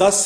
10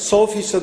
100%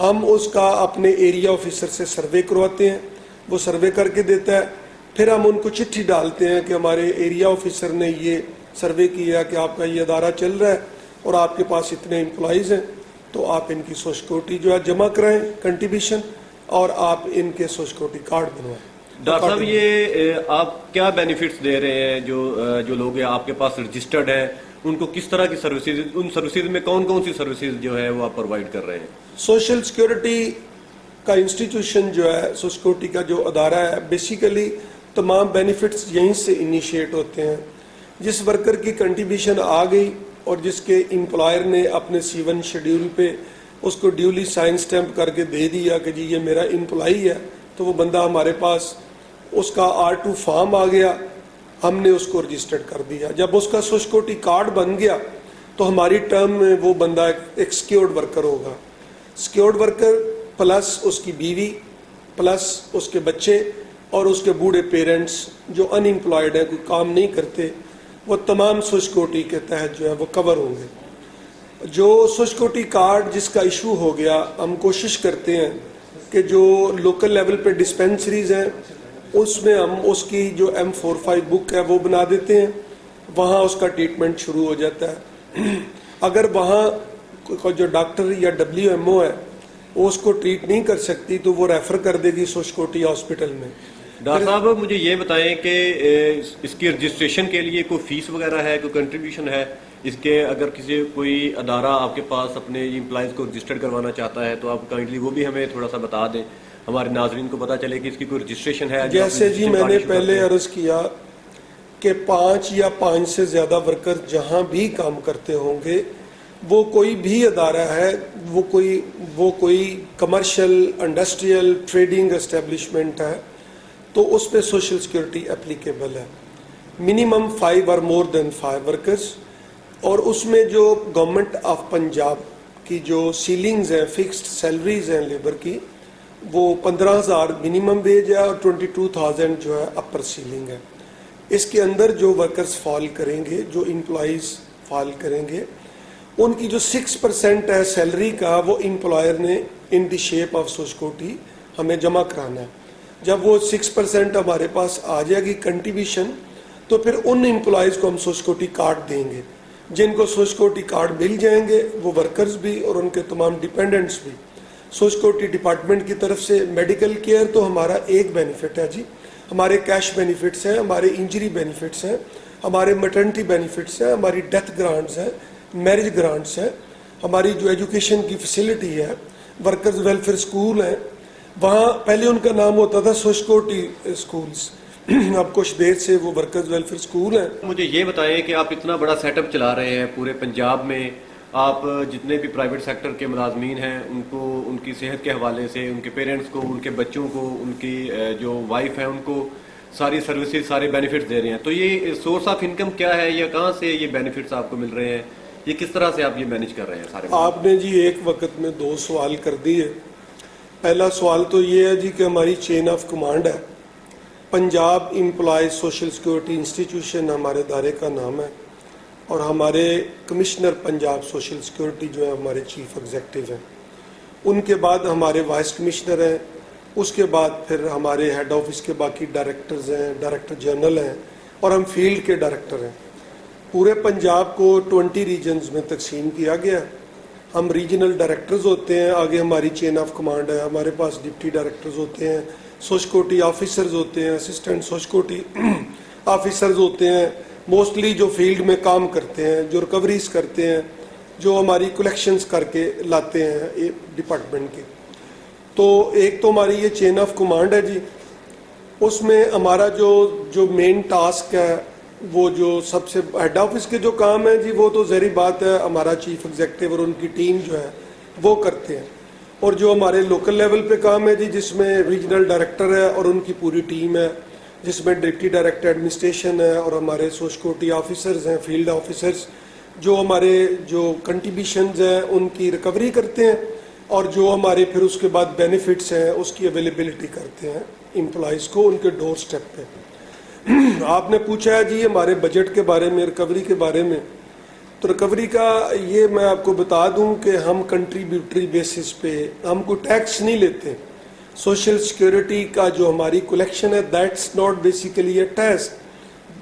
ہم اس کا اپنے ایریا آفیسر سے سروے کرواتے ہیں, وہ سروے کر کے دیتا ہے, پھر ہم ان کو چٹھی ڈالتے ہیں کہ ہمارے ایریا آفیسر نے یہ سروے کیا کہ آپ کا یہ ادارہ چل رہا ہے اور آپ کے پاس اتنے امپلائیز ہیں, تو آپ ان کی سوشل سیکورٹی جو ہے جمع کرائیں کنٹریبیوشن, اور آپ ان کے سوشل سیکورٹی کارڈ بنوائیں. ڈاکٹر صاحب یہ آپ کیا بینیفٹس دے رہے ہیں جو لوگ آپ کے پاس رجسٹرڈ ہیں, ان کو کس طرح کی سروسز, ان سروسز میں کون کون سی سروسز جو ہے وہ آپ پرووائڈ کر رہے ہیں؟ سوشل سیکورٹی کا انسٹیٹیوشن جو ہے, سوشل سیکورٹی کا جو ادارہ ہے, بیسیکلی تمام بینیفٹس یہیں سے انیشیٹ ہوتے ہیں. جس ورکر کی کنٹریبیوشن آ گئی اور جس کے امپلائر نے اپنے C1 شیڈیول پہ اس کو ڈیولی سائن اسٹیمپ کر کے دے دیا کہ جی یہ میرا امپلائی ہے, تو وہ بندہ ہمارے پاس, اس کا R2 فارم آ گیا, ہم نے اس کو رجسٹرڈ کر دیا. جب اس کا سوشل سیکورٹی کارڈ بن گیا تو ہماری ٹرم میں وہ بندہ ایک سیکیورڈ ورکر ہوگا. سیکیورڈ ورکر پلس اس کی بیوی پلس اس کے بچے اور اس کے بوڑھے پیرنٹس جو ان امپلائڈ ہیں, کوئی کام نہیں کرتے, وہ تمام سوشل سیکورٹی کے تحت جو ہے وہ کور ہوں گے. جو سوشل سیکورٹی کارڈ جس کا ایشو ہو گیا, ہم کوشش کرتے ہیں کہ جو لوکل لیول پہ ڈسپینسریز ہیں اس میں ہم اس کی جو M45 بک ہے وہ بنا دیتے ہیں, وہاں اس کا ٹریٹمنٹ شروع ہو جاتا ہے. اگر وہاں جو ڈاکٹر یا WMO ہے وہ اس کو ٹریٹ نہیں کر سکتی تو وہ ریفر کر دے گی سوشل سیکورٹی ہاسپٹل میں. ڈاکٹر صاحب مجھے یہ بتائیں کہ اس کی رجسٹریشن کے لیے کوئی فیس وغیرہ ہے, کوئی کنٹریبیوشن ہے اس کے؟ اگر کوئی ادارہ آپ کے پاس اپنے امپلائیز کو رجسٹرڈ کروانا چاہتا ہے تو آپ کائنڈلی وہ بھی ہمیں تھوڑا سا بتا دیں, ہمارے ناظرین کو پتہ چلے کہ اس کی کوئی رجسٹریشن ہے. جیسے جی میں نے پہلے عرض کیا کہ 5 یا 5 سے زیادہ ورکر جہاں بھی کام کرتے ہوں گے, وہ کوئی بھی ادارہ ہے, وہ کوئی کمرشل, انڈسٹریل, ٹریڈنگ اسٹیبلشمنٹ ہے, تو اس پہ سوشل سیکورٹی اپلیکیبل ہے. منیمم 5 اور مور دین 5 ورکرز, اور اس میں جو گورنمنٹ آف پنجاب کی جو سیلنگز ہیں, فکسڈ سیلریز ہیں لیبر کی, وہ 15,000 منیمم ویج ہے اور 22,000 جو ہے اپر سیلنگ ہے. اس کے اندر جو ورکرز فال کریں گے, جو امپلائیز فال کریں گے, ان کی جو 6% ہے سیلری کا, وہ امپلائر نے in the shape of social security ہمیں جمع کرانا ہے. جب وہ 6% ہمارے پاس آ جائے گی کنٹریبیوشن, تو پھر ان امپلائیز کو ہم سوشل سیکورٹی کارڈ دیں گے. جن کو سوشل سیکورٹی کارڈ مل جائیں گے وہ ورکرز بھی اور ان کے تمام ڈیپینڈنٹس بھی. سوشل سیکورٹی ڈپارٹمنٹ کی طرف سے میڈیکل کیئر تو ہمارا ایک بینیفٹ ہے جی, ہمارے کیش بینیفٹس ہیں, ہمارے انجری بینیفٹس ہیں, ہمارے میٹرنٹی بینیفٹس ہیں, ہماری ڈیتھ گرانٹس ہیں, میرج گرانٹس ہیں, ہماری جو ایجوکیشن کی فیسلٹی ہے, ورکرز ویلفیئر اسکول ہیں. وہاں پہلے ان کا نام ہوتا تھا سوشل سیکورٹی اسکولز, اب کچھ دیر سے وہ ورکرز ویلفیئر اسکول ہیں. مجھے یہ بتائیں کہ آپ اتنا بڑا سیٹ اپ چلا رہے ہیں پورے پنجاب میں, آپ جتنے بھی پرائیویٹ سیکٹر کے ملازمین ہیں ان کو ان کی صحت کے حوالے سے, ان کے پیرنٹس کو, ان کے بچوں کو, ان کی جو وائف ہیں ان کو ساری سروسز, سارے بینیفٹس دے رہے ہیں, تو یہ سورس آف انکم کیا ہے, یا کہاں سے یہ بینیفٹس آپ کو مل رہے ہیں, یہ کس طرح سے آپ یہ مینیج کر رہے ہیں سارے؟ آپ نے جی ایک وقت میں 2 سوال کر دیے. پہلا سوال تو یہ ہے جی کہ ہماری چین آف کمانڈ ہے. Punjab employees social security institution ہمارے ادارے کا نام ہے, اور ہمارے کمشنر پنجاب سوشل سیکورٹی جو ہے ہمارے چیف ایگزیکٹو ہیں. ان کے بعد ہمارے وائس کمشنر ہیں, اس کے بعد پھر ہمارے ہیڈ آفس کے باقی ڈائریکٹرز ہیں, ڈائریکٹر جنرل ہیں, اور ہم فیلڈ کے ڈائریکٹر ہیں. پورے پنجاب کو 20 ریجنز میں تقسیم کیا گیا. ہم ریجنل ڈائریکٹرز ہوتے ہیں, آگے ہماری چین آف کمانڈ ہے, ہمارے پاس ڈپٹی ڈائریکٹرز ہوتے ہیں, سوشل سیکورٹی آفیسرز ہوتے ہیں, اسسٹنٹ سوشل سیکورٹی آفیسرز ہوتے ہیں, موسٹلی جو فیلڈ میں کام کرتے ہیں, جو ریکوریز کرتے ہیں, جو ہماری کلیکشنز کر کے لاتے ہیں ڈپارٹمنٹ کے. تو ایک تو ہماری یہ چین آف کمانڈ ہے جی. اس میں ہمارا جو مین ٹاسک ہے, وہ جو سب سے ہیڈ آفس کے جو کام ہیں جی, وہ تو ظاہری بات ہے ہمارا چیف ایگزیکٹو اور ان کی ٹیم جو ہے وہ کرتے ہیں. اور جو ہمارے لوکل لیول پہ کام ہے جی, جس میں ریجنل ڈائریکٹر ہے اور ان کی پوری ٹیم ہے, جس میں ڈپٹی ڈائریکٹر ایڈمنسٹریشن ہے, اور ہمارے سوشل سیکورٹی آفیسرز ہیں, فیلڈ آفیسرز, جو ہمارے جو کنٹریبیوشنز ہیں ان کی ریکوری کرتے ہیں, اور جو ہمارے پھر اس کے بعد بینیفٹس ہیں اس کی اویلیبلٹی کرتے ہیں امپلائیز کو ان کے ڈور سٹیپ پہ. آپ نے پوچھا ہے جی ہمارے بجٹ کے بارے میں, ریکوری کے بارے میں. تو ریکوری کا یہ میں آپ کو بتا دوں کہ ہم کنٹریبیوٹری بیسس پہ ہم کو ٹیکس نہیں لیتے. سوشل سیکورٹی کا جو ہماری کلیکشن ہے that's not basically a tax,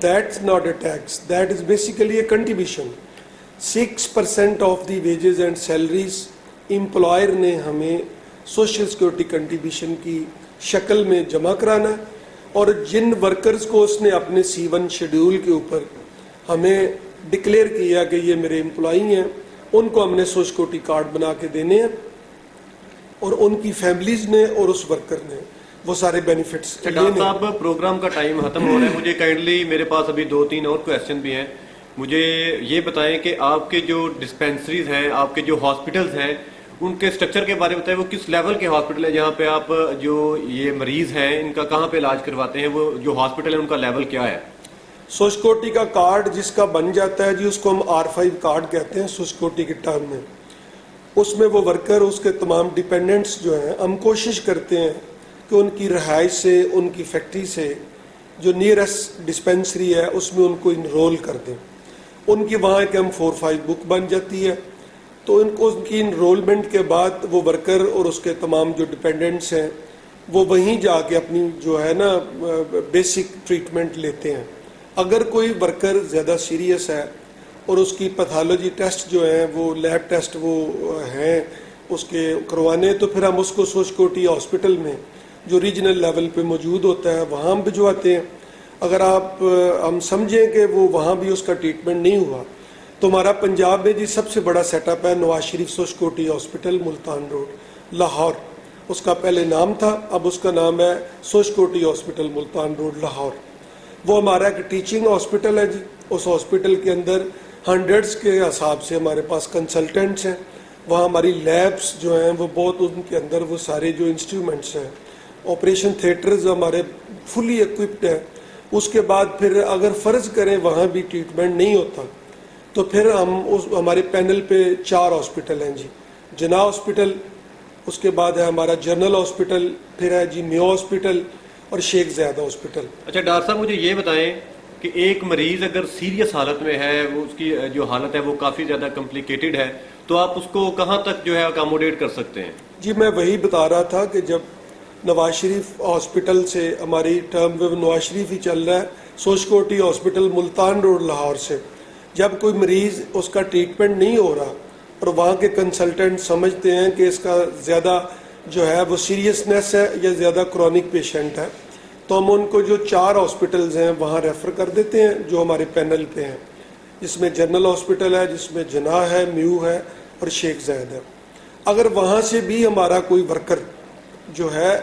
that's not a tax, that is basically a contribution. 6% of the wages and salaries employer نے ہمیں سوشل سیکورٹی کنٹریبیوشن کی شکل میں جمع کرانا ہے, اور جن ورکرز کو اس نے اپنے C1 شیڈیول کے اوپر ہمیں ڈکلیئر کیا کہ یہ میرے امپلائی ہیں, ان کو ہم نے سوشل سیکورٹی کارڈ بنا کے دینے ہیں, اور ان کی فیملیز نے اور اس ورکر نے وہ سارے بینیفٹس. ڈاکٹر صاحب پروگرام کا ٹائم ختم ہو رہا ہے, مجھے کائنڈلی میرے پاس ابھی 2-3 اور کویسچن بھی ہیں. مجھے یہ بتائیں کہ آپ کے جو ڈسپینسریز ہیں, آپ کے جو ہاسپٹلز ہیں, ان کے سٹرکچر کے بارے میں بتائیں. وہ کس لیول کے ہاسپٹل ہیں جہاں پہ آپ جو یہ مریض ہیں ان کا کہاں پہ علاج کرواتے ہیں؟ وہ جو ہاسپٹل ہے ان کا لیول کیا ہے؟ سوشل سیکورٹی کا کارڈ جس کا بن جاتا ہے جی, اس کو ہم R5 کارڈ کہتے ہیں سوشل سیکورٹی کے ٹرم میں. اس میں وہ ورکر, اس کے تمام ڈیپینڈنٹس جو ہیں, ہم کوشش کرتے ہیں کہ ان کی رہائش سے, ان کی فیکٹری سے جو نیئرسٹ ڈسپینسری ہے اس میں ان کو انرول کر دیں. ان کی وہاں ایک M45 بک بن جاتی ہے, تو ان کو ان کی انرولمنٹ کے بعد وہ ورکر اور اس کے تمام جو ڈیپینڈنٹس ہیں وہ وہیں جا کے اپنی جو ہے نا بیسک ٹریٹمنٹ لیتے ہیں. اگر کوئی ورکر زیادہ سیریس ہے اور اس کی پیتھالوجی ٹیسٹ جو ہیں وہ لیب ٹیسٹ وہ ہیں اس کے کروانے, تو پھر ہم اس کو سوشل سیکورٹی ہاسپٹل میں جو ریجنل لیول پہ موجود ہوتا ہے وہاں ہم بھجواتے ہیں. اگر ہم سمجھیں کہ وہ وہاں بھی اس کا ٹریٹمنٹ نہیں ہوا, تو ہمارا پنجاب میں جی سب سے بڑا سیٹ اپ ہے Nawaz Sharif social security hospital Multan road Lahore. اس کا پہلے نام تھا, اب اس کا نام ہے social security hospital Multan road Lahore. وہ ہمارا ایک ٹیچنگ ہاسپٹل ہے جی. اس ہاسپٹل کے اندر ہنڈریڈز کے حساب سے ہمارے پاس کنسلٹنٹس ہیں. وہاں ہماری لیبس جو ہیں وہ بہت, ان کے اندر وہ سارے جو انسٹرومنٹس ہیں, آپریشن تھیٹرز ہمارے فلی ایکوپڈ ہیں. اس کے بعد پھر اگر فرض کریں وہاں بھی ٹریٹمنٹ نہیں ہوتا تو پھر ہمارے پینل پہ 4 ہاسپٹل ہیں جی. جناح ہاسپٹل, اس کے بعد ہے ہمارا جنرل ہاسپٹل, پھر ہے جی میو ہاسپٹل اور شیخ زیادہ ہاسپٹل. اچھا ڈاکٹر صاحب مجھے یہ بتائیں کہ ایک مریض اگر سیریس حالت میں ہے, وہ اس کی جو حالت ہے وہ کافی زیادہ کمپلیکیٹڈ ہے, تو آپ اس کو کہاں تک جو ہے اکاموڈیٹ کر سکتے ہیں؟ جی میں وہی بتا رہا تھا کہ جب نواز شریف ہاسپٹل سے ہماری ٹرم میں نواز شریف ہی چل رہا ہے, social security hospital Multan road Lahore سے, جب کوئی مریض اس کا ٹریٹمنٹ نہیں ہو رہا اور وہاں کے کنسلٹنٹ سمجھتے ہیں کہ اس کا زیادہ جو ہے وہ سیریسنیس ہے یا زیادہ کرونک پیشنٹ ہے, تو ہم ان کو جو 4 ہاسپٹلز ہیں وہاں ریفر کر دیتے ہیں جو ہمارے پینل پہ ہیں, جس میں جنرل ہاسپٹل ہے, جس میں جناح ہے, میو ہے اور شیخ زید ہے. اگر وہاں سے بھی ہمارا کوئی ورکر جو ہے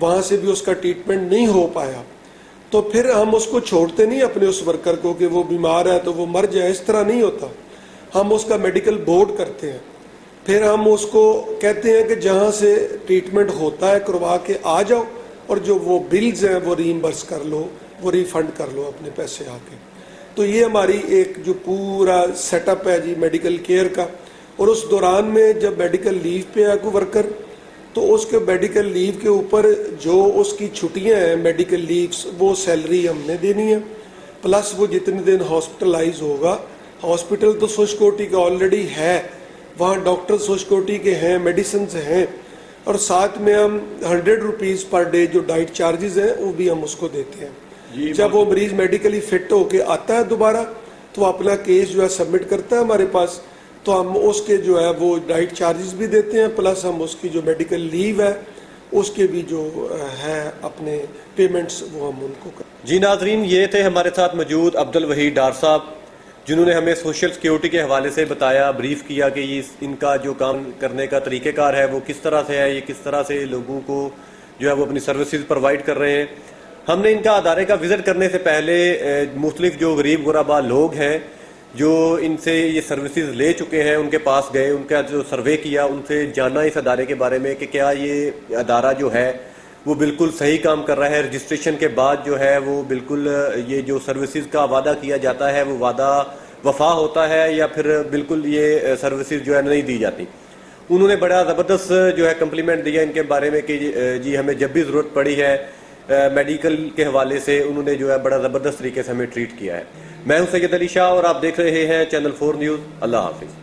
وہاں سے بھی اس کا ٹریٹمنٹ نہیں ہو پایا, تو پھر ہم اس کو چھوڑتے نہیں اپنے اس ورکر کو کہ وہ بیمار ہے تو وہ مر جائے, اس طرح نہیں ہوتا. ہم اس کا میڈیکل بورڈ کرتے ہیں, پھر ہم اس کو کہتے ہیں کہ جہاں سے ٹریٹمنٹ ہوتا ہے کروا کے آ جاؤ, اور جو وہ بلز ہیں وہ ریمبرس کر لو, وہ ریفنڈ کر لو اپنے پیسے آ کے. تو یہ ہماری ایک جو پورا سیٹ اپ ہے جی میڈیکل کیئر کا. اور اس دوران میں جب میڈیکل لیو پہ ہے کوئی ورکر, تو اس کے میڈیکل لیو کے اوپر جو اس کی چھٹیاں ہیں میڈیکل لیوز وہ سیلری ہم نے دینی ہے, پلس وہ جتنے دن ہاسپٹلائز ہوگا. ہاسپٹل تو سوشل سیکورٹی کا آلریڈی ہے, وہاں ڈاکٹر سوشل سیکورٹی کے ہیں, میڈیسنز ہیں, اور ساتھ میں ہم 100 روپیز پر ڈے جو ڈائٹ چارجز ہیں وہ بھی ہم اس کو دیتے ہیں. جب وہ مریض میڈیکلی فٹ ہو کے آتا ہے دوبارہ تو وہ اپنا کیس جو ہے سبمٹ کرتا ہے ہمارے پاس, تو ہم اس کے جو ہے وہ ڈائٹ چارجز بھی دیتے ہیں, پلس ہم اس کی جو میڈیکل لیو ہے اس کے بھی جو ہے اپنے پیمنٹس وہ ہم ان کو کرتے ہیں. جی ناظرین, یہ تھے ہمارے ساتھ موجود عبدالوحید ڈار صاحب, جنہوں نے ہمیں سوشل سیکیورٹی کے حوالے سے بتایا, بریف کیا کہ یہ ان کا جو کام کرنے کا طریقہ کار ہے وہ کس طرح سے ہے, یہ کس طرح سے لوگوں کو جو ہے وہ اپنی سروسز پرووائڈ کر رہے ہیں. ہم نے ان کا ادارے کا وزٹ کرنے سے پہلے مختلف جو غریب غربا لوگ ہیں جو ان سے یہ سروسز لے چکے ہیں ان کے پاس گئے, ان کا جو سروے کیا, ان سے جانا اس ادارے کے بارے میں کہ کیا یہ ادارہ جو ہے وہ بالکل صحیح کام کر رہا ہے, رجسٹریشن کے بعد جو ہے وہ بالکل یہ جو سروسز کا وعدہ کیا جاتا ہے وہ وعدہ وفا ہوتا ہے یا پھر بالکل یہ سروسز جو ہے نہیں دی جاتی. انہوں نے بڑا زبردست جو ہے کمپلیمنٹ دیا ان کے بارے میں کہ جی ہمیں جب بھی ضرورت پڑی ہے میڈیکل کے حوالے سے انہوں نے جو ہے بڑا زبردست طریقے سے ہمیں ٹریٹ کیا ہے. میں ہوں سید علی شاہ اور آپ دیکھ رہے ہیں چینل 4 نیوز. اللہ حافظ.